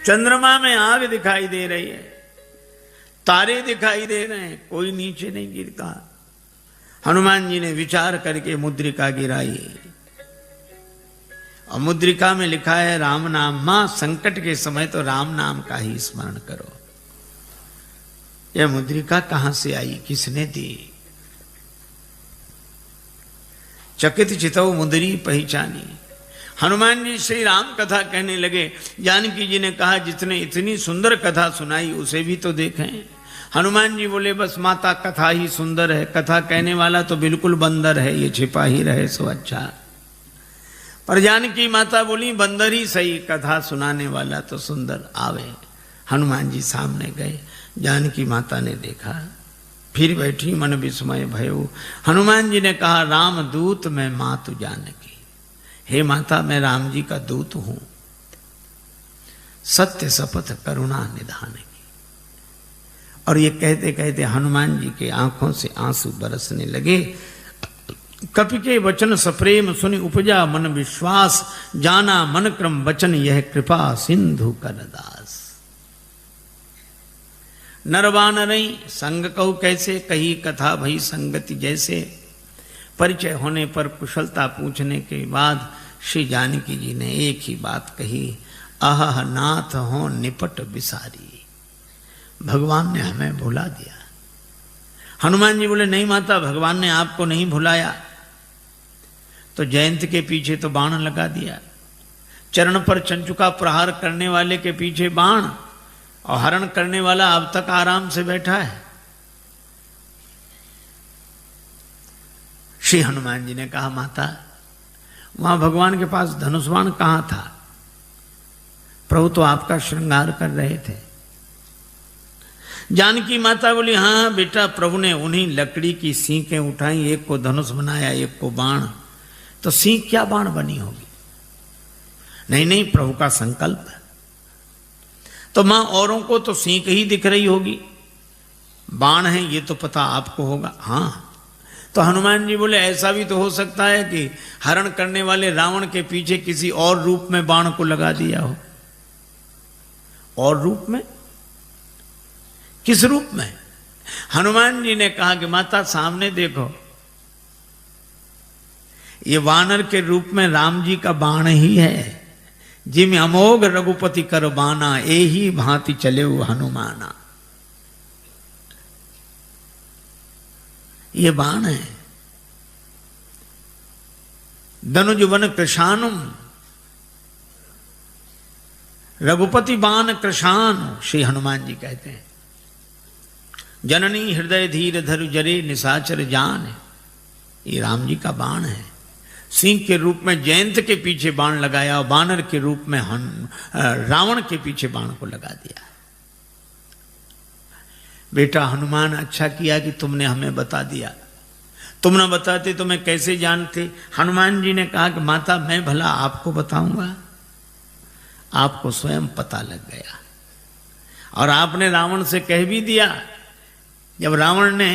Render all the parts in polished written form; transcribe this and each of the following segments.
चंद्रमा में आग दिखाई दे रही है, तारे दिखाई दे रहे हैं, कोई नीचे नहीं गिरता। हनुमान जी ने विचार करके मुद्रिका गिराई और मुद्रिका में लिखा है राम नाम। मां संकट के समय तो राम नाम का ही स्मरण करो। यह मुद्रिका कहां से आई, किसने दी? चकित चितौ मुद्री पहचानी। हनुमान जी श्री राम कथा कहने लगे। जानकी जी ने कहा जिसने इतनी सुंदर कथा सुनाई उसे भी तो देखें। हनुमान जी बोले बस माता कथा ही सुंदर है, कथा कहने वाला तो बिल्कुल बंदर है, ये छिपा ही रहे सो अच्छा। पर जानकी माता बोली बंदर ही सही, कथा सुनाने वाला तो सुंदर आवे। हनुमान जी सामने गए, जानकी माता ने देखा, फिर बैठी मन विस्मय भयो। हनुमान जी ने कहा राम दूत मैं मातु जानकी। हे माता मैं राम जी का दूत हूं, सत्य शपथ करुणा निधान की। और ये कहते कहते हनुमान जी के आंखों से आंसू बरसने लगे। कपि के वचन सप्रेम सुनि उपजा मन विश्वास, जाना मन क्रम वचन यह कृपा सिंधु करदास। नरवानरई संग कहु कैसे, कही कथा भई संगति जैसे। परिचय होने पर कुशलता पूछने के बाद श्री जानकी जी ने एक ही बात कही, आह नाथ हो निपट बिसारी। भगवान ने हमें भुला दिया। हनुमान जी बोले नहीं माता, भगवान ने आपको नहीं भुलाया। तो जयंत के पीछे तो बाण लगा दिया, चरण पर चंचुका प्रहार करने वाले के पीछे बाण, और हरण करने वाला अब तक आराम से बैठा है। श्री हनुमान जी ने कहा माता वहां भगवान के पास धनुष बाण कहां था? प्रभु तो आपका श्रृंगार कर रहे थे। जानकी माता बोली हाँ बेटा, प्रभु ने उन्हीं लकड़ी की सींकें उठाई, एक को धनुष बनाया एक को बाण। तो सींक क्या बाण बनी होगी? नहीं नहीं, प्रभु का संकल्प है। तो मां औरों को तो सींक ही दिख रही होगी, बाण है ये तो पता आपको होगा। हाँ, तो हनुमान जी बोले ऐसा भी तो हो सकता है कि हरण करने वाले रावण के पीछे किसी और रूप में बाण को लगा दिया हो। और रूप में? किस रूप में? हनुमान जी ने कहा कि माता सामने देखो, ये वानर के रूप में राम जी का बाण ही है। जिम अमोघ रघुपति कर बाना, ए ही भांति चले वो हनुमाना। ये बाण है। धनुज वन कृशानुम, रघुपति बाण कृशान, श्री हनुमान जी कहते हैं। जननी हृदय धीर धरु जरे निशाचर जान, ये राम जी का बाण है। सिंह के रूप में जयंत के पीछे बाण लगाया और बानर के रूप में रावण के पीछे बाण को लगा दिया। बेटा हनुमान अच्छा किया कि तुमने हमें बता दिया, तुम न बताते तो मैं कैसे जानते। हनुमान जी ने कहा कि माता मैं भला आपको बताऊंगा, आपको स्वयं पता लग गया। और आपने रावण से कह भी दिया। जब रावण ने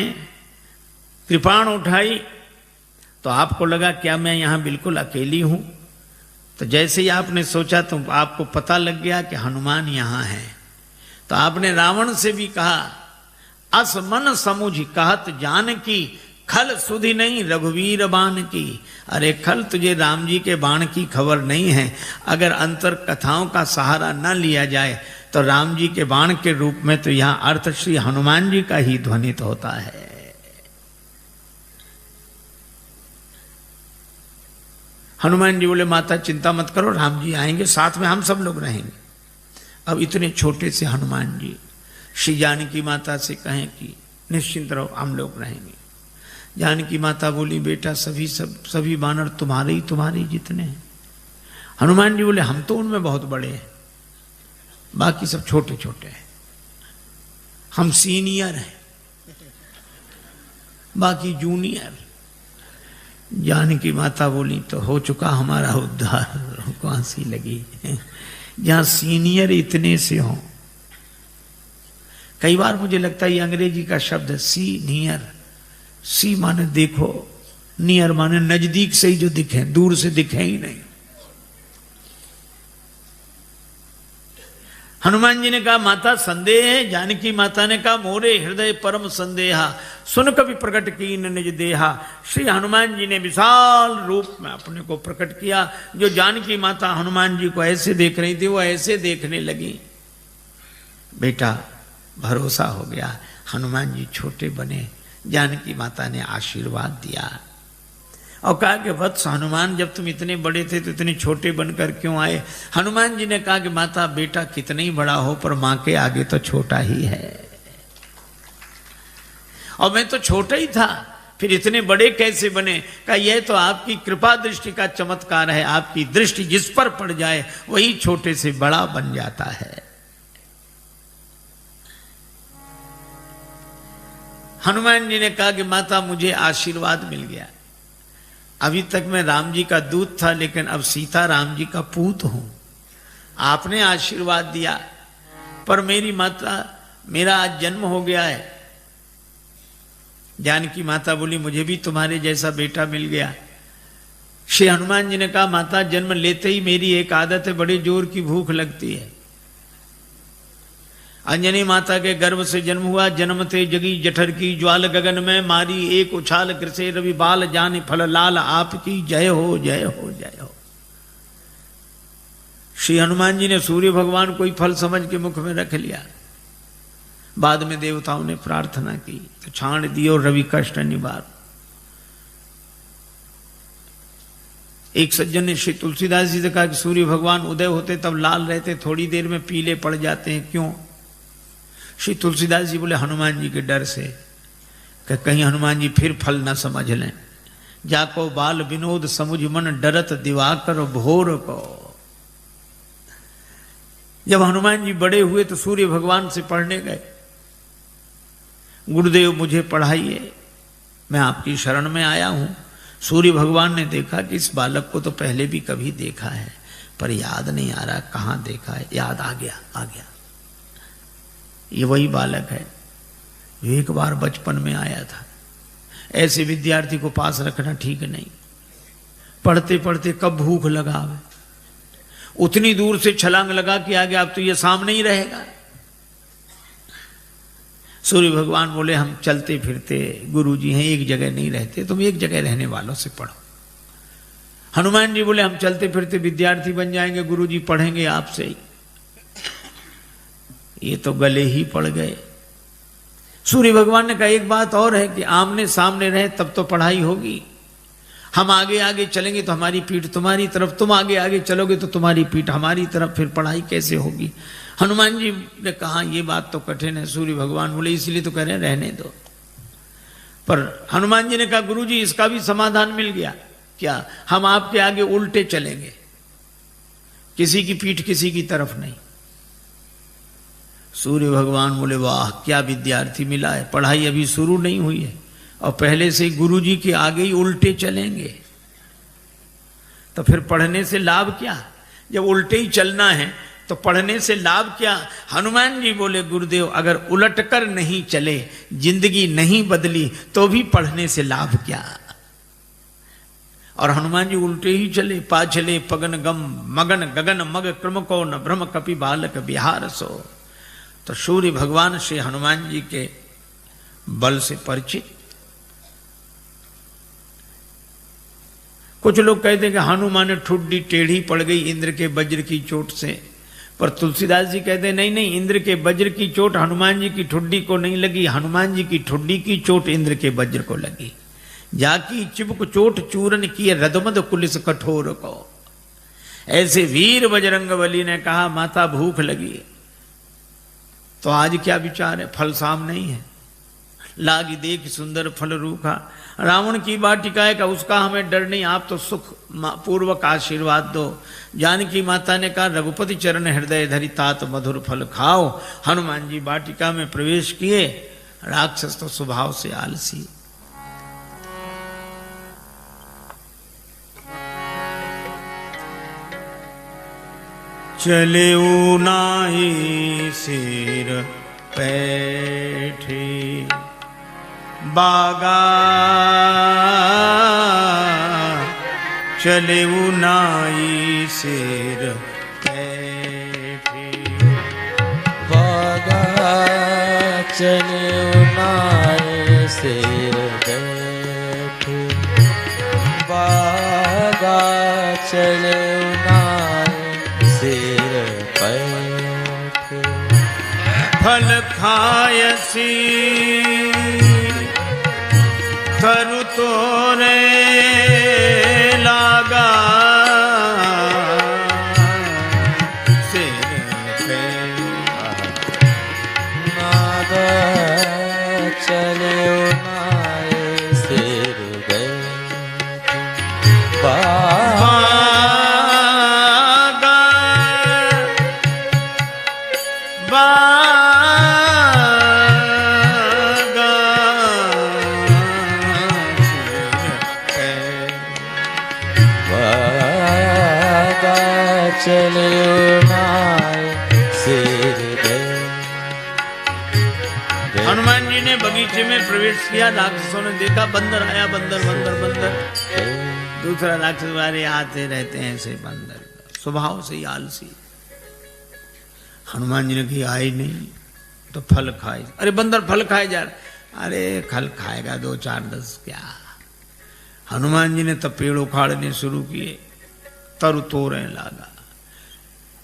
कृपाण उठाई तो आपको लगा क्या मैं यहां बिल्कुल अकेली हूं? तो जैसे ही आपने सोचा तो आपको पता लग गया कि हनुमान यहां है। तो आपने रावण से भी कहा, अस मन समुझ कहत जान की, खल सुधि नहीं रघुवीर बाण की। अरे खल, तुझे राम जी के बाण की खबर नहीं है। अगर अंतर कथाओं का सहारा न लिया जाए तो राम जी के बाण के रूप में तो यहां अर्थ श्री हनुमान जी का ही ध्वनित होता है। हनुमान जी बोले माता चिंता मत करो, राम जी आएंगे, साथ में हम सब लोग रहेंगे। अब इतने छोटे से हनुमान जी श्री जानकी माता से कहें कि निश्चिंत रहो, हम लोग रहेंगे। जानकी माता बोली बेटा सभी बानर तुम्हारे जितने हैं। हनुमान जी बोले हम तो उनमें बहुत बड़े हैं, बाकी सब छोटे छोटे हैं। हम सीनियर हैं, बाकी जूनियर। जानकी माता बोली तो हो चुका हमारा उद्धार, कौन सी लगी जहां सीनियर इतने से हो। कई बार मुझे लगता है ये अंग्रेजी का शब्द है सीनियर। सी माने देखो, नियर माने नजदीक से ही जो दिखे, दूर से दिखे ही नहीं। हनुमान जी ने कहा माता संदेह है। जानकी माता ने कहा मोरे हृदय परम संदेहा, सुन कभी प्रकट कीन निज देहा। श्री हनुमान जी ने विशाल रूप में अपने को प्रकट किया। जो जानकी माता हनुमान जी को ऐसे देख रही थी वो ऐसे देखने लगी। बेटा भरोसा हो गया। हनुमान जी छोटे बने, जानकी माता ने आशीर्वाद दिया और कहा कि वत्स हनुमान, जब तुम इतने बड़े थे तो इतने छोटे बनकर क्यों आए? हनुमान जी ने कहा कि माता बेटा कितना ही बड़ा हो पर मां के आगे तो छोटा ही है, और मैं तो छोटा ही था, फिर इतने बड़े कैसे बने? कहा यह तो आपकी कृपा दृष्टि का चमत्कार है। आपकी दृष्टि जिस पर पड़ जाए वही छोटे से बड़ा बन जाता है। हनुमान जी ने कहा कि माता मुझे आशीर्वाद मिल गया। अभी तक मैं राम जी का दूत था, लेकिन अब सीता राम जी का पूत हूं। आपने आशीर्वाद दिया, पर मेरी माता, मेरा आज जन्म हो गया है। जानकी माता बोली मुझे भी तुम्हारे जैसा बेटा मिल गया। श्री हनुमान जी ने कहा माता जन्म लेते ही मेरी एक आदत है, बड़े जोर की भूख लगती है। अंजनी माता के गर्भ से जन्म हुआ, जन्मते जगी जठर की ज्वाल, गगन में मारी एक उछाल, कृषे रवि बाल जाने फल लाल, आपकी जय हो जय हो जय हो। श्री हनुमान जी ने सूर्य भगवान कोई फल समझ के मुख में रख लिया। बाद में देवताओं ने प्रार्थना की तो छांड़ दियो रवि कष्ट निवार। एक सज्जन ने श्री तुलसीदास जी से कहा कि सूर्य भगवान उदय होते तब लाल रहते, थोड़ी देर में पीले पड़ जाते हैं, क्यों? श्री तुलसीदास जी बोले हनुमान जी के डर से, कि कहीं हनुमान जी फिर फल न समझ लें। जाको बाल विनोद समुझ मन, डरत दिवाकर भोर को। जब हनुमान जी बड़े हुए तो सूर्य भगवान से पढ़ने गए, गुरुदेव मुझे पढ़ाइए, मैं आपकी शरण में आया हूं। सूर्य भगवान ने देखा कि इस बालक को तो पहले भी कभी देखा है, पर याद नहीं आ रहा कहां देखा है। याद आ गया, ये वही बालक है जो एक बार बचपन में आया था। ऐसे विद्यार्थी को पास रखना ठीक नहीं। पढ़ते पढ़ते कब भूख लगावे, उतनी दूर से छलांग लगा के आ गया, अब तो ये सामने ही रहेगा। सूर्य भगवान बोले हम चलते फिरते गुरुजी हैं, एक जगह नहीं रहते, तुम एक जगह रहने वालों से पढ़ो। हनुमान जी बोले हम चलते फिरते विद्यार्थी बन जाएंगे, गुरुजी पढ़ेंगे आपसे ही। ये तो गले ही पड़ गए। सूर्य भगवान ने कहा एक बात और है कि आमने सामने रहे तब तो पढ़ाई होगी। हम आगे आगे चलेंगे तो हमारी पीठ तुम्हारी तरफ, तुम आगे आगे चलोगे तो तुम्हारी पीठ हमारी तरफ, फिर पढ़ाई कैसे होगी? हनुमान जी ने कहा ये बात तो कठिन है। सूर्य भगवान बोले इसलिए तो कह रहे हैं रहने दो। पर हनुमान जी ने कहा गुरुजी इसका भी समाधान मिल गया। क्या? हम आपके आगे उल्टे चलेंगे, किसी की पीठ किसी की तरफ नहीं। सूर्य भगवान बोले वाह क्या विद्यार्थी मिला है, पढ़ाई अभी शुरू नहीं हुई है और पहले से गुरुजी के आगे ही उल्टे चलेंगे, तो फिर पढ़ने से लाभ क्या? जब उल्टे ही चलना है तो पढ़ने से लाभ क्या? हनुमान जी बोले गुरुदेव अगर उलट कर नहीं चले, जिंदगी नहीं बदली, तो भी पढ़ने से लाभ क्या? और हनुमान जी उल्टे ही चले। पाछले पगन गम मगन गगन मग क्रम को न भ्रम कपि बालक बिहार सो। तो सूर्य भगवान श्री हनुमान जी के बल से परिचित। कुछ लोग कहते हैं कि हनुमान ठुड्डी टेढ़ी पड़ गई इंद्र के वज्र की चोट से, पर तुलसीदास जी कहते हैं नहीं नहीं, इंद्र के वज्र की चोट हनुमान जी की ठुड्डी को नहीं लगी, हनुमान जी की ठुड्डी की चोट इंद्र के वज्र को लगी। जाकी चिबुक चोट चूरन किए रदमद कुलिस कठोर को। ऐसे वीर बजरंगबली ने कहा माता भूख लगी, तो आज क्या विचार है? फल सामने ही है। लागी देख सुंदर फल रूखा, रावण की वाटिका का उसका हमें डर नहीं, आप तो सुख पूर्वक आशीर्वाद दो। जानकी माता ने कहा रघुपति चरण हृदय धरि तात मधुर फल खाओ। हनुमान जी वाटिका में प्रवेश किए। राक्षस तो स्वभाव से आलसी। चले नाहि सिर पैठे बागा, चले नाहि सिर पैठे चले उनाए शेर बैठे, बागा चले उनाए शेर बैठे। फल खायसी तरु तोरे लागा, शेर पे नाद चले उनाए शेर बैठे, बागा चले उनाए शेर बैठे। हनुमान जी ने बगीचे में प्रवेश किया, राक्षसों ने देखा बंदर आया, बंदर बंदर बंदर। दूसरा राक्षस वाले आते रहते हैं ऐसे बंदर, स्वभाव से ही आलसी। हनुमान जी ने कहा आई नहीं तो फल खाए। अरे बंदर फल खाए जा रहे। अरे फल खाएगा 2 4 10 क्या। हनुमान जी ने तब पेड़ उखाड़ने शुरू किए, तरु तोड़ने लगा।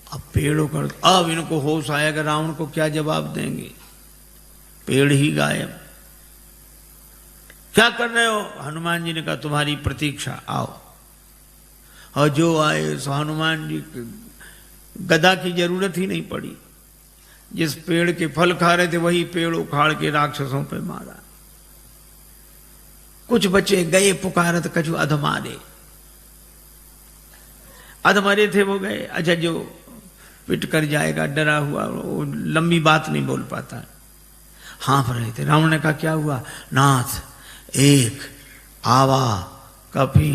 अब पेड़ उखड़, अब इनको होश आया कि रावण को क्या जवाब देंगे, पेड़ ही गायब। क्या कर रहे हो? हनुमान जी ने कहा तुम्हारी प्रतीक्षा, आओ। और जो आए सो हनुमान जी गदा की जरूरत ही नहीं पड़ी। जिस पेड़ के फल खा रहे थे वही पेड़ उखाड़ के राक्षसों पे मारा। कुछ बचे गए पुकारत कछु अधमारे, अधमरे थे वो गए। अच्छा जो पिट कर जाएगा डरा हुआ, वो लंबी बात नहीं बोल पाता, हाँफ रहे थे। रावण ने कहा क्या हुआ? नाथ एक आवा कपी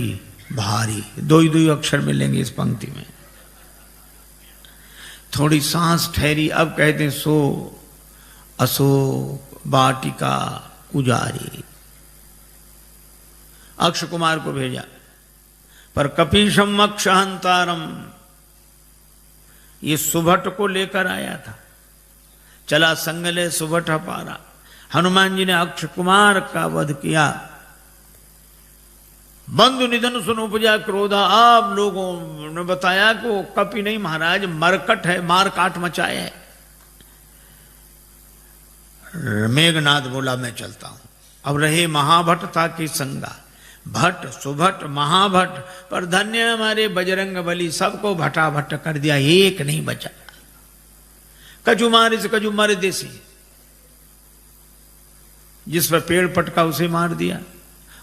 भारी, 2 ही 2 अक्षर मिलेंगे इस पंक्ति में। थोड़ी सांस ठहरी, अब कहते सो अशोक वाटिका उजारी। अक्ष कुमार को भेजा, पर कपीशम अक्षहंतारम, ये सुभट को लेकर आया था। चला संगले सुभट पारा। हनुमान जी ने अक्ष कुमार का वध किया। बंधु निधन सुन उपजा क्रोधा। आप लोगों ने बताया कि वो कपि नहीं महाराज, मरकट है, मार काट मचाए है। मेघनाद बोला मैं चलता हूं। अब रहे महाभट्टता की संगा, भट्ट सुभट महाभट्ट, पर धन्य हमारे बजरंग बली, सबको भटाभट कर दिया, एक नहीं बचा। कजू मारे से कजू मर देसी, जिस पर पेड़ पटका उसे मार दिया।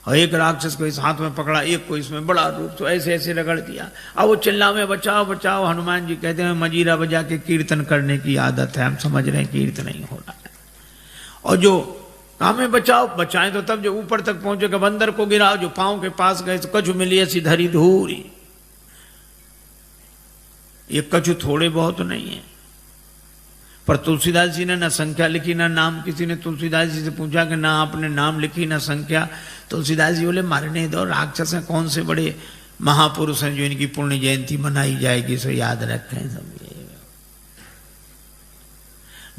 और एक राक्षस को इस हाथ में पकड़ा, एक को इसमें बड़ा रूप, तो ऐसे ऐसे रगड़ दिया। अब वो चिल्ला में बचाओ बचाओ। हनुमान जी कहते हैं मजीरा बजा के कीर्तन करने की आदत है, हम समझ रहे हैं कीर्तन नहीं हो रहा है। और जो काम में बचाओ, बचाएं तो तब जो ऊपर तक पहुंचेगा, बंदर को गिराओ, जो पांव के पास गए तो कछु मिली ऐसी धरी धूरी। ये कछु थोड़े बहुत नहीं है। पर तुलसीदास जी ने ना संख्या लिखी ना नाम। किसी ने तुलसीदास जी से पूछा कि ना आपने नाम लिखी ना संख्या। तुलसीदास जी बोले मारने दो, राक्षस हैं, कौन से बड़े महापुरुष हैं जो इनकी पुण्य जयंती मनाई जाएगी, सो याद रखें सब।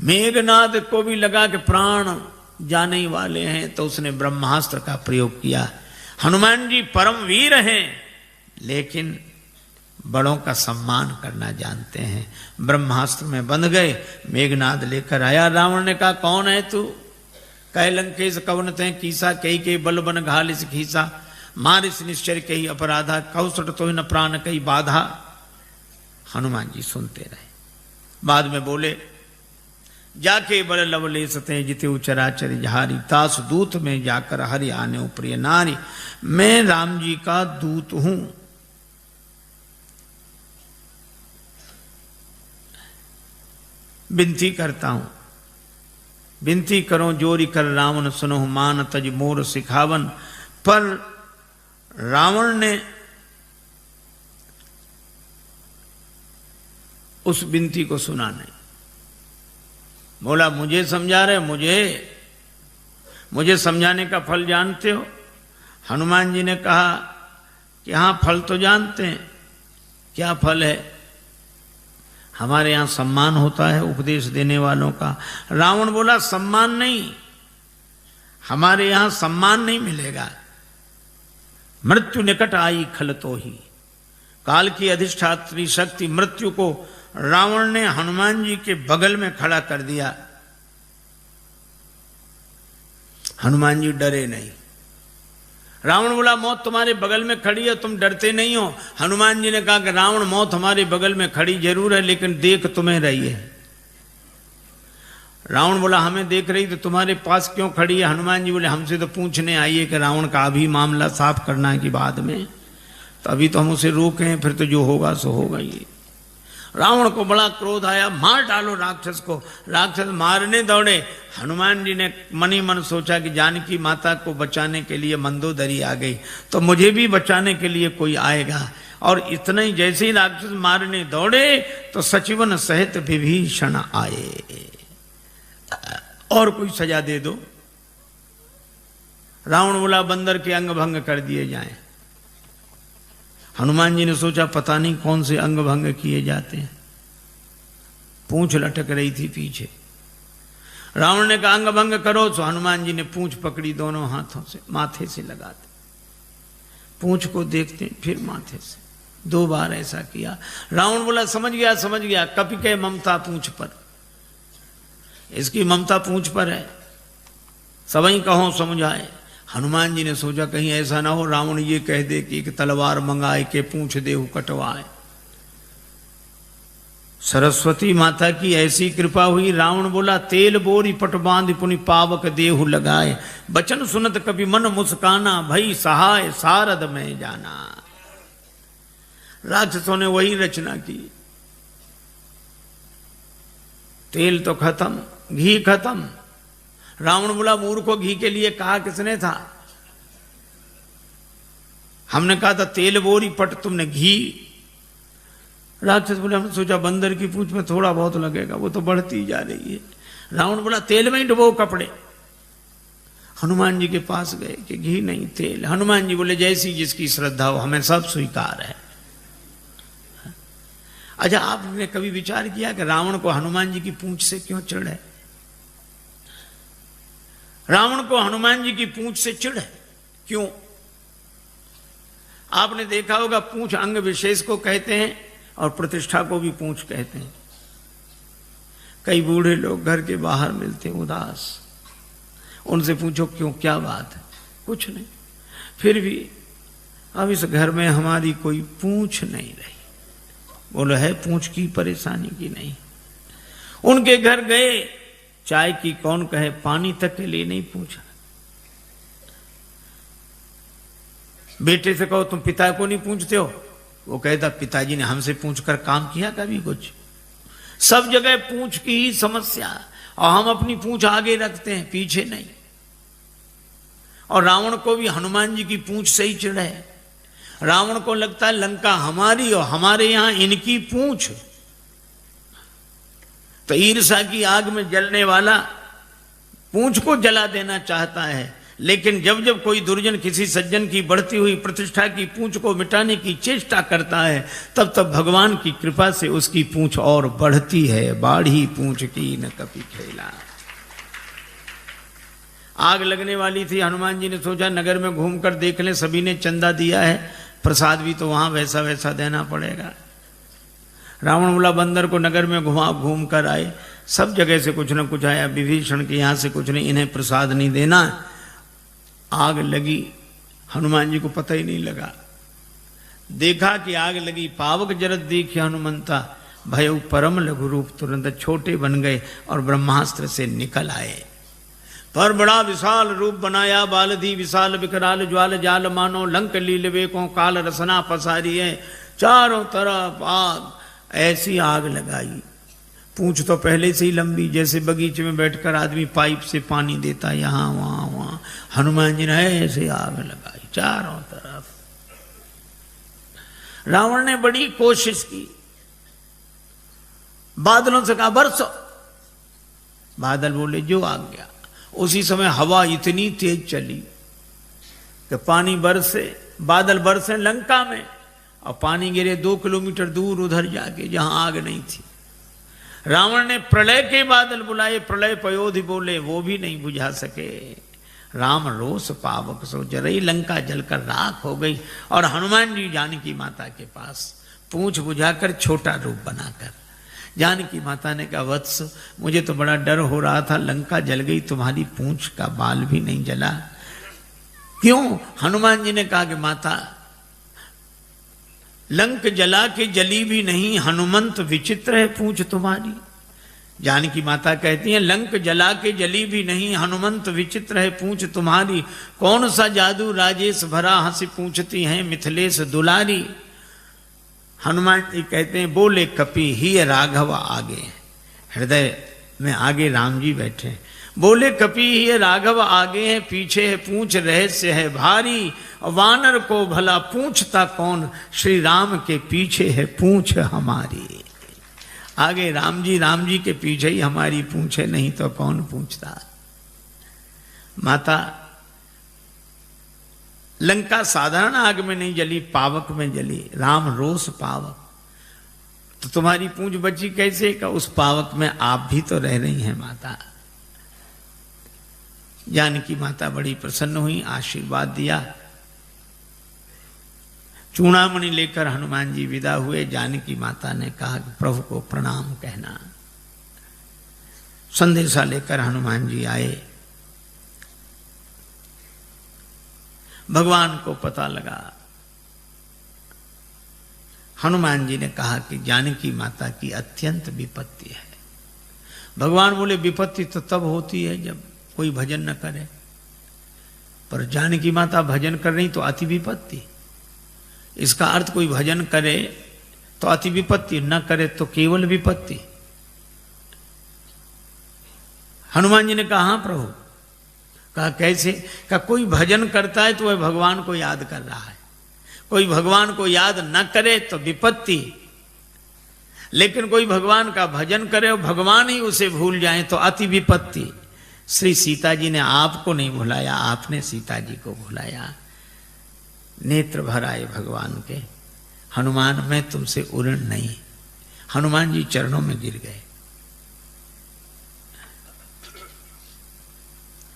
मेघनाद को भी लगा कि प्राण जाने ही वाले हैं, तो उसने ब्रह्मास्त्र का प्रयोग किया। हनुमान जी परम वीर हैं, लेकिन बड़ों का सम्मान करना जानते हैं। ब्रह्मास्त्र में बंध गए। मेघनाद लेकर आया। रावण ने कहा कौन है तू? कह लंकेश कवन ते कीसा, कही के बल बन घालिस खीसा, मारिस निश्चर कही अपराधा, कौसट तो न प्राण कही बाधा। हनुमान जी सुनते रहे। बाद में बोले जाके बल लवले सते जिते उचराचर जहारी, तास दूत में जाकर हरि आने प्रिय नारी। मैं राम जी का दूत हूं। विनती करता हूं, विनती करो जोरी कर रावण सुनो, मान तज मोर सिखावन। पर रावण ने उस विनती को सुना नहीं। बोला मुझे समझा रहे, मुझे समझाने का फल जानते हो? हनुमान जी ने कहा कि हाँ फल तो जानते हैं। क्या फल है? हमारे यहाँ सम्मान होता है उपदेश देने वालों का। रावण बोला सम्मान नहीं, हमारे यहाँ सम्मान नहीं मिलेगा। मृत्यु निकट आई खल तो ही, काल की अधिष्ठात्री शक्ति मृत्यु को रावण ने हनुमान जी के बगल में खड़ा कर दिया। हनुमान जी डरे नहीं। रावण बोला मौत तुम्हारे बगल में खड़ी है, तुम डरते नहीं हो। हनुमान जी ने कहा कि रावण मौत हमारे बगल में खड़ी जरूर है, लेकिन देख तुम्हें रही है। रावण बोला हमें देख रही तो तुम्हारे पास क्यों खड़ी है? हनुमान जी बोले हमसे तो पूछने आई है कि रावण का अभी मामला साफ करना है कि बाद में, तो अभी तो हम उसे रोके हैं, फिर तो जो होगा सो होगा ही। रावण को बड़ा क्रोध आया, मार डालो राक्षस को। राक्षस मारने दौड़े। हनुमान जी ने मन ही मन सोचा कि जानकी माता को बचाने के लिए मंदोदरी आ गई, तो मुझे भी बचाने के लिए कोई आएगा। और इतना ही जैसे ही राक्षस मारने दौड़े तो सचिवन सहित विभीषण आए। और कोई सजा दे दो। रावण बोला बंदर के अंग भंग कर दिए जाएं। हनुमान जी ने सोचा पता नहीं कौन से अंग भंग किए जाते हैं। पूंछ लटक रही थी पीछे। रावण ने कहा अंग भंग करो, तो हनुमान जी ने पूंछ पकड़ी दोनों हाथों से, माथे से लगाते, पूंछ को देखते फिर माथे से 2 बार ऐसा किया। रावण बोला समझ गया समझ गया, कपि के ममता पूंछ पर, इसकी ममता पूंछ पर है, सबई कहो समझाए। हनुमान जी ने सोचा कहीं ऐसा ना हो रावण ये कह दे कि एक तलवार मंगाए के पूंछ देहु कटवाए। सरस्वती माता की ऐसी कृपा हुई। रावण बोला तेल बोरी पट बांध पुनि पावक देहु लगाए, बचन सुनत कभी मन मुस्काना, भई सहाय सारद में जाना। राक्षसों ने वही रचना की। तेल तो खत्म, घी खत्म। रावण बोला मूर्खों घी के लिए कहा किसने था? हमने कहा था तेल बोरी पट, तुमने घी। राक्षस बोले हमने सोचा बंदर की पूंछ में थोड़ा बहुत लगेगा, वो तो बढ़ती जा रही है। रावण बोला तेल में ही डुबो कपड़े। हनुमान जी के पास गए कि घी नहीं तेल। हनुमान जी बोले जैसी जिसकी श्रद्धा हो, हमें सब स्वीकार है। अच्छा आपने कभी विचार किया कि रावण को हनुमान जी की पूंछ से क्यों चिढ़ है? रावण को हनुमान जी की पूंछ से चिढ़ है क्यों? आपने देखा होगा पूंछ अंग विशेष को कहते हैं और प्रतिष्ठा को भी पूंछ कहते हैं। कई बूढ़े लोग घर के बाहर मिलते उदास, उनसे पूछो क्यों, क्या बात है? कुछ नहीं, फिर भी अब इस घर में हमारी कोई पूंछ नहीं रही। बोलो है पूंछ की परेशानी की नहीं। उनके घर गए, चाय की कौन कहे, पानी तक के लिए नहीं पूछा। बेटे से कहो तुम पिता को नहीं पूछते हो, वो कहता पिताजी ने हमसे पूछकर काम किया कभी कुछ? सब जगह पूंछ की ही समस्या, और हम अपनी पूंछ आगे रखते हैं पीछे नहीं। और रावण को भी हनुमान जी की पूंछ से ही चिढ़ है। रावण को लगता है लंका हमारी और हमारे यहां इनकी पूंछ। तो ईर्ष्या की आग में जलने वाला पूंछ को जला देना चाहता है, लेकिन जब जब कोई दुर्जन किसी सज्जन की बढ़ती हुई प्रतिष्ठा की पूंछ को मिटाने की चेष्टा करता है, तब तब भगवान की कृपा से उसकी पूंछ और बढ़ती है। बाढ़ी पूंछ की न कभी खेला। आग लगने वाली थी। हनुमान जी ने सोचा नगर में घूमकर देख लें, सभी ने चंदा दिया है, प्रसाद भी तो वहां वैसा वैसा देना पड़ेगा। रावण बोला बंदर को नगर में घूम कर आए, सब जगह से कुछ न कुछ आया। विभीषण के यहां से कुछ नहीं, इन्हें प्रसाद नहीं देना। आग लगी, हनुमान जी को पता ही नहीं लगा। देखा कि आग लगी, पावक जरत देखी हनुमंता, भय परम लघु रूप, तुरंत छोटे बन गए और ब्रह्मास्त्र से निकल आए। पर बड़ा विशाल रूप बनाया, बालधी विशाल विकराल ज्वाल जाल मानो, लंक लीलवे को काल रसना पसारी है। चारों तरफ आग, ऐसी आग लगाई। पूंछ तो पहले से ही लंबी, जैसे बगीचे में बैठकर आदमी पाइप से पानी देता, यहां वहां वहां। हनुमान जी ने ऐसे आग लगाई चारों तरफ। रावण ने बड़ी कोशिश की, बादलों से कहा बरसो। बादल बोले जो आ गया। उसी समय हवा इतनी तेज चली कि पानी बरसे, बादल बरसे लंका में, और पानी गिरे 2 किलोमीटर दूर उधर जाके जहां आग नहीं थी। रावण ने प्रलय के बादल बुलाए, प्रलय पयोधि बोले, वो भी नहीं बुझा सके। राम रोष पावक सो जरई, लंका जलकर राख हो गई। और हनुमान जी जानकी माता के पास पूंछ बुझाकर छोटा रूप बनाकर, जानकी माता ने कहा, वत्स मुझे तो बड़ा डर हो रहा था, लंका जल गई, तुम्हारी पूंछ का बाल भी नहीं जला। क्यों? हनुमान जी ने कहा कि माता, लंक जला के जली भी नहीं, हनुमंत विचित्र है पूंछ तुम्हारी। जानकी माता कहती हैं, लंक जला के जली भी नहीं, हनुमंत विचित्र है पूंछ तुम्हारी। कौन सा जादू राजेश भरा, हंसी पूछती हैं मिथिलेश दुलारी। हनुमान जी कहते हैं, बोले कपि ही राघव आगे, हृदय में आगे राम जी बैठे। बोले कपि ही राघव आगे है, पीछे है पूंछ रहस्य है भारी। वानर को भला पूछता कौन, श्री राम के पीछे है पूंछ हमारी। आगे राम जी के पीछे ही हमारी पूंछ है, नहीं तो कौन पूछता। माता, लंका साधारण आग में नहीं जली, पावक में जली। राम रोष पावक, तो तुम्हारी पूंछ बची कैसे? का उस पावक में आप भी तो रह रही हैं माता। जानकी माता बड़ी प्रसन्न हुई, आशीर्वाद दिया। चूड़ामणि लेकर हनुमान जी विदा हुए। जानकी माता ने कहा कि प्रभु को प्रणाम कहना। संदेशा लेकर हनुमान जी आए। भगवान को पता लगा। हनुमान जी ने कहा कि जानकी माता की अत्यंत विपत्ति है। भगवान बोले, विपत्ति तो तब होती है जब कोई भजन न करे, पर जानकी माता भजन कर रही तो अति विपत्ति। इसका अर्थ कोई भजन करे तो अति विपत्ति, न करे तो केवल विपत्ति। हनुमान जी ने कहा, हाँ प्रभु। कहा कैसे? कहा कोई भजन करता है तो वह भगवान को याद कर रहा है, कोई भगवान को याद न करे तो विपत्ति, लेकिन कोई भगवान का भजन करे और भगवान ही उसे भूल जाए तो अति विपत्ति। श्री सीता जी ने आपको नहीं भुलाया, आपने सीता जी को भुलाया। नेत्र भर आए भगवान के। हनुमान, मैं तुमसे उऋण नहीं। हनुमान जी चरणों में गिर गए।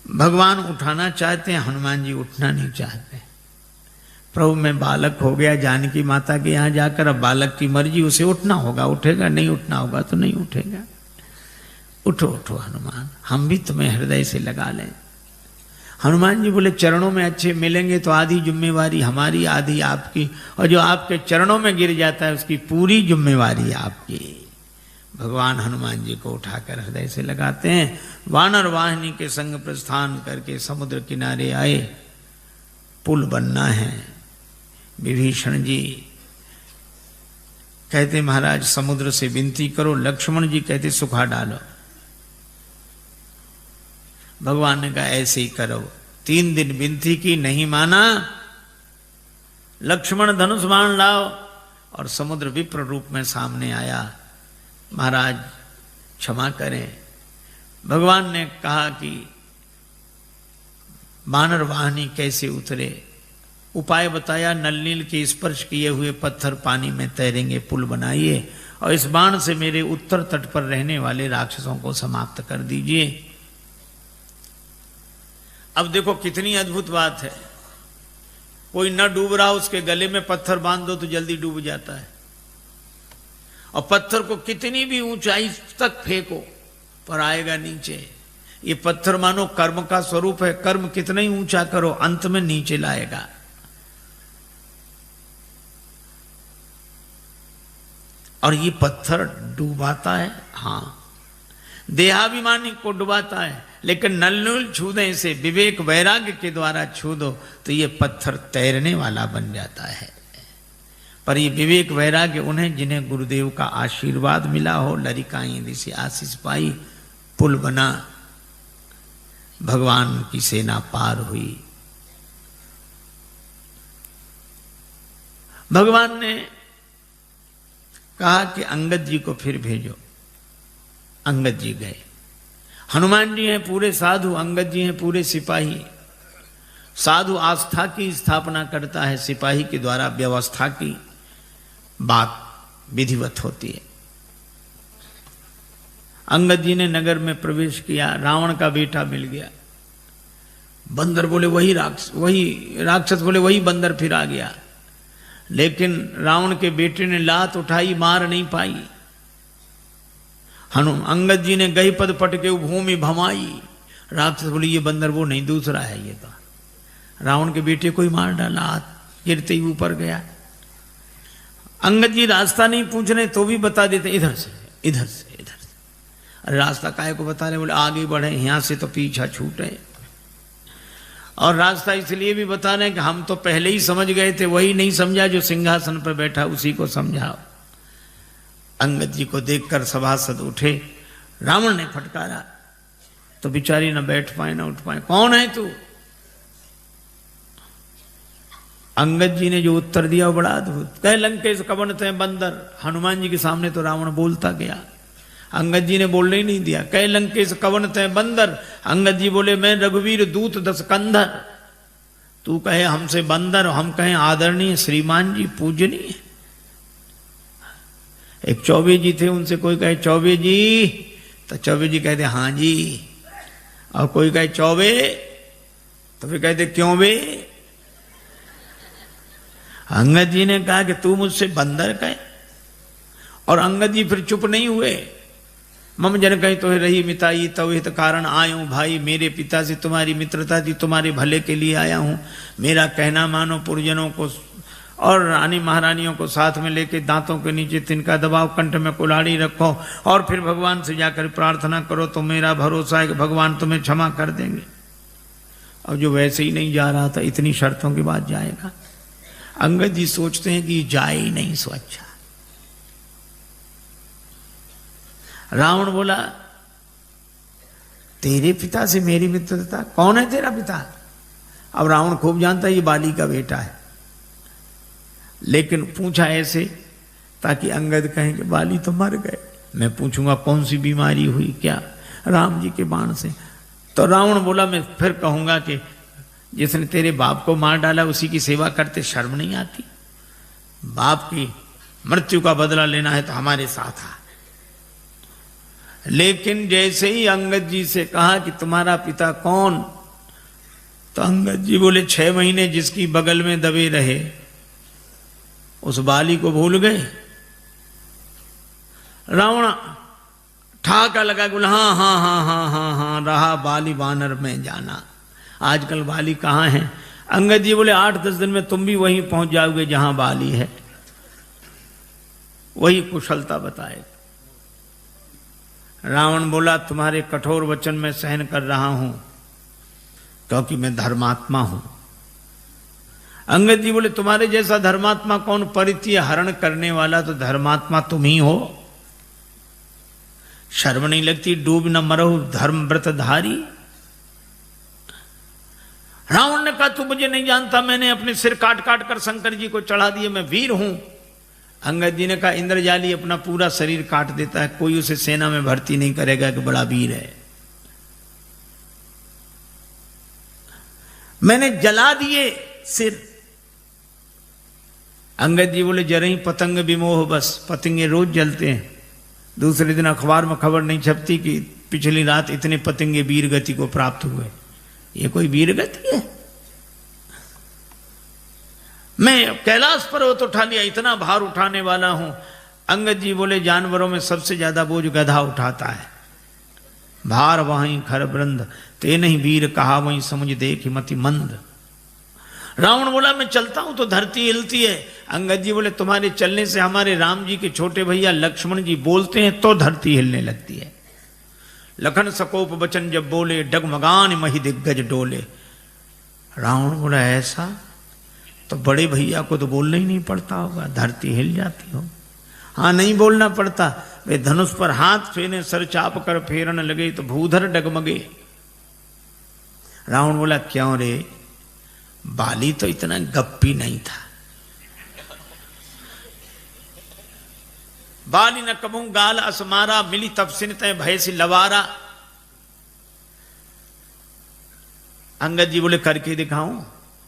भगवान उठाना चाहते हैं, हनुमान जी उठना नहीं चाहते। प्रभु मैं बालक हो गया जानकी माता के यहां जाकर, अब बालक की मर्जी, उसे उठना होगा उठेगा, नहीं उठना होगा तो नहीं उठेगा। उठो उठो हनुमान, हम भी तुम्हें हृदय से लगा लें। हनुमान जी बोले, चरणों में अच्छे मिलेंगे तो आधी जिम्मेवारी हमारी, आधी आपकी, और जो आपके चरणों में गिर जाता है उसकी पूरी जिम्मेवारी आपकी। भगवान हनुमान जी को उठाकर हृदय से लगाते हैं। वानर वाहिनी के संग प्रस्थान करके समुद्र किनारे आए। पुल बनना है। विभीषण जी कहते, महाराज समुद्र से विनती करो। लक्ष्मण जी कहते, सुखा डालो। भगवान ने कहा, ऐसे ही करो। 3 दिन विनती की, नहीं माना। लक्ष्मण धनुष बाण लाओ, और समुद्र विप्र रूप में सामने आया। महाराज क्षमा करें। भगवान ने कहा कि वानर वाहिनी कैसे उतरे, उपाय बताया। नल नील के स्पर्श किए हुए पत्थर पानी में तैरेंगे, पुल बनाइए, और इस बाण से मेरे उत्तर तट पर रहने वाले राक्षसों को समाप्त कर दीजिए। अब देखो कितनी अद्भुत बात है। कोई न डूब रहा, उसके गले में पत्थर बांध दो तो जल्दी डूब जाता है, और पत्थर को कितनी भी ऊंचाई तक फेंको पर आएगा नीचे। ये पत्थर मानो कर्म का स्वरूप है, कर्म कितना ही ऊंचा करो अंत में नीचे लाएगा। और ये पत्थर डुबाता है, हाँ, देहाभिमानी को डुबाता है, लेकिन नल छू दे, इसे विवेक वैराग्य के द्वारा छू दो तो ये पत्थर तैरने वाला बन जाता है। पर ये विवेक वैराग्य उन्हें जिन्हें गुरुदेव का आशीर्वाद मिला हो, लरिकाई दिशे आशीष पाई, पुल बना, भगवान की सेना पार हुई। भगवान ने कहा कि अंगद जी को फिर भेजो। अंगद जी गए। हनुमान जी हैं पूरे साधु, अंगद जी हैं पूरे सिपाही। साधु आस्था की स्थापना करता है, सिपाही के द्वारा व्यवस्था की बात विधिवत होती है। अंगद जी ने नगर में प्रवेश किया, रावण का बेटा मिल गया। बंदर बोले वही राक्षस बोले वही बंदर फिर आ गया। लेकिन रावण के बेटे ने लात उठाई, मार नहीं पाई। अंगद जी ने गई पद पटके भूमि भमाई। राक्षस बोले ये बंदर वो नहीं, दूसरा है ये तो। रावण के बेटे को ही मार डाला, हाथ गिरते ही ऊपर गया। अंगद जी रास्ता नहीं पूछ रहे तो भी बता देते इधर से इधर से इधर से। अरे रास्ता काहे को बता रहे? बोले आगे बढ़े, यहां से तो पीछा छूटे। और रास्ता इसलिए भी बता रहे हैं कि हम तो पहले ही समझ गए थे, वही नहीं समझा जो सिंहासन पर बैठा उसी को समझाओ। अंगद जी को देखकर सभासद उठे। रावण ने फटकारा तो बेचारी न बैठ पाए न उठ पाए। कौन है तू? अंगद जी ने जो उत्तर दिया वो बड़ा अद्भुत। कह लंकेश कवन तय बंदर। हनुमान जी के सामने तो रावण बोलता गया, अंगद जी ने बोलने ही नहीं दिया। कह लंकेश कवन तय बंदर। अंगद जी बोले मैं रघुवीर दूत दस कंधर। तू कहे हमसे बंदर, हम कहें आदरणीय श्रीमान जी पूजनीय। एक चौबे जी थे, उनसे कोई कहे चौबे जी तो चौबे जी कहते हाँ जी, और कोई कहे चौबे तो फिर कहते क्यों बे। अंगद जी ने कहा कि तू मुझसे बंदर कहे, और अंगद जी फिर चुप नहीं हुए। मम जन कहीं तो रही मिताई तो हित कारण आयूं भाई, मेरे पिता से तुम्हारी मित्रता थी, तुम्हारे भले के लिए आया हूं। मेरा कहना मानो, पुरजनों को और रानी महारानियों को साथ में लेके दांतों के नीचे तिनका दबाओ, कंठ में कुल्हाड़ी रखो और फिर भगवान से जाकर प्रार्थना करो, तो मेरा भरोसा है कि भगवान तुम्हें क्षमा कर देंगे। और जो वैसे ही नहीं जा रहा था, इतनी शर्तों के बाद जाएगा। अंगद जी सोचते हैं कि जाए ही नहीं सो अच्छा। रावण बोला तेरे पिता से मेरी मित्रता, कौन है तेरा पिता? अब रावण खूब जानता है ये बाली का बेटा है, लेकिन पूछा ऐसे ताकि अंगद कहें कि बाली तो मर गए। मैं पूछूंगा कौन सी बीमारी हुई, क्या? राम जी के बाण से। तो रावण बोला मैं फिर कहूंगा कि जिसने तेरे बाप को मार डाला उसी की सेवा करते शर्म नहीं आती? बाप की मृत्यु का बदला लेना है तो हमारे साथ आ। लेकिन जैसे ही अंगद जी से कहा कि तुम्हारा पिता कौन, तो अंगद जी बोले 6 महीने जिसकी बगल में दबे रहे उस बाली को भूल गए। रावण ठाका लगा, बोला हाँ हाँ हाँ हाँ हाँ हाँ, रहा बाली वानर में जाना। आजकल बाली कहाँ है? अंगद जी बोले 8-10 दिन में तुम भी वहीं पहुंच जाओगे जहां बाली है, वही कुशलता बताए। रावण बोला तुम्हारे कठोर वचन में सहन कर रहा हूं क्योंकि मैं धर्मात्मा हूं। अंगद जी बोले तुम्हारे जैसा धर्मात्मा कौन? परित्य हरण करने वाला तो धर्मात्मा तुम ही हो। शर्म नहीं लगती? डूब न मरो धर्म व्रतधारी। रावण ने कहा तू मुझे नहीं जानता, मैंने अपने सिर काट काट कर शंकर जी को चढ़ा दिए, मैं वीर हूं। अंगद जी ने कहा इंद्रजाली अपना पूरा शरीर काट देता है, कोई उसे सेना में भर्ती नहीं करेगा कि बड़ा वीर है। मैंने जला दिए सिर। अंगद जी बोले जरा ही पतंग विमोह, बस पतंगे रोज जलते हैं। दूसरे दिन अखबार में खबर नहीं छपती कि पिछली रात इतने पतंगे वीर गति को प्राप्त हुए। ये कोई वीर गति है? मैं कैलाश पर्वत उठा लिया, इतना भार उठाने वाला हूं। अंगद जी बोले जानवरों में सबसे ज्यादा बोझ गधा उठाता है। भार वहीं खर वृंद, ते नहीं वीर कहा वहीं समझ देख मति मंद। रावण बोला मैं चलता हूं तो धरती हिलती है। अंगद जी बोले तुम्हारे चलने से हमारे राम जी के छोटे भैया लक्ष्मण जी बोलते हैं तो धरती हिलने लगती है। लखन सकोप बचन जब बोले, डगमगान मही दिग्गज डोले। रावण बोला ऐसा? तो बड़े भैया को तो बोलना ही नहीं पड़ता होगा, धरती हिल जाती हो। हाँ नहीं बोलना पड़ता, वे धनुष पर हाथ फेरे, सर चाप कर फेरन लगे तो भूधर डगमगे। रावण बोला क्यों रे? बाली तो इतना गप्पी नहीं था। बाली न कबू गाल असमारा, मिली तपसिन तय भय से लवारा। अंगद जी बोले करके दिखाऊं?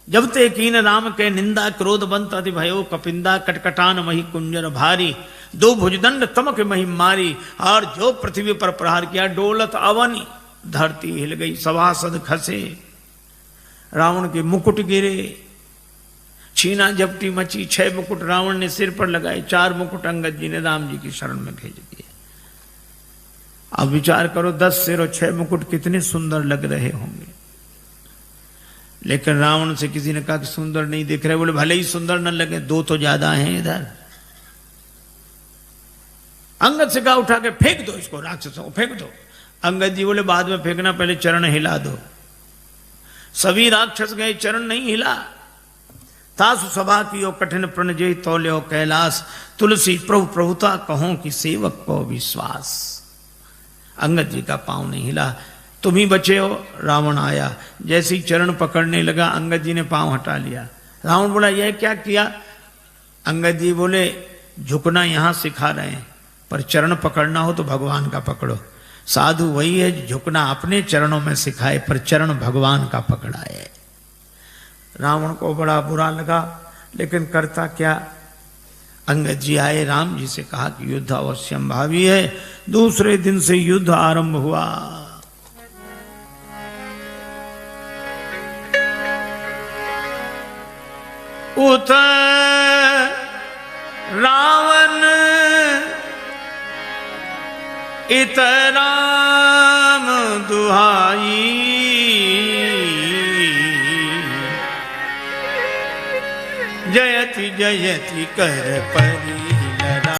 जब ते कीन राम के निंदा, क्रोध बनता थी भयो कपिंदा, कटकटान मही कुंजर भारी। दो भुजदंड तमक महिम मारी, और जो पृथ्वी पर प्रहार किया डोलत अवनी, धरती हिल गई, सभासद खसे, रावण के मुकुट गिरे, छीना झपटी मची, 6 मुकुट रावण ने सिर पर लगाए, 4 मुकुट अंगद जी ने राम जी की शरण में भेज दिए। अब विचार करो 10 सिर और 6 मुकुट कितने सुंदर लग रहे होंगे। लेकिन रावण से किसी ने कहा कि सुंदर नहीं दिख रहे। बोले भले ही सुंदर न लगे, 2 तो ज्यादा हैं इधर। अंगद से कहा उठा के फेंक दो इसको, राक्षसों को फेंक दो। अंगद जी बोले बाद में फेंकना, पहले चरण हिला दो। सभी राक्षस गए, चरण नहीं हिला। तासु सभा की कठिन प्रण जय तौल्यो कैलाश, तुलसी प्रभु प्रभुता कहो कि सेवक को विश्वास। अंगद जी का पांव नहीं हिला। तुम ही बचे हो। रावण आया, जैसे ही चरण पकड़ने लगा अंगद जी ने पांव हटा लिया। रावण बोला यह क्या किया? अंगद जी बोले झुकना यहां सिखा रहे हैं, पर चरण पकड़ना हो तो भगवान का पकड़ो। साधु वही है झुकना अपने चरणों में सिखाए, पर चरण भगवान का पकड़ाए। रावण को बड़ा बुरा लगा, लेकिन करता क्या। अंगद जी आए, राम जी से कहा कि युद्ध अवश्यम भावी है। दूसरे दिन से युद्ध आरंभ हुआ। उत रावण इत राम दुहाई, जयति जयति कर परि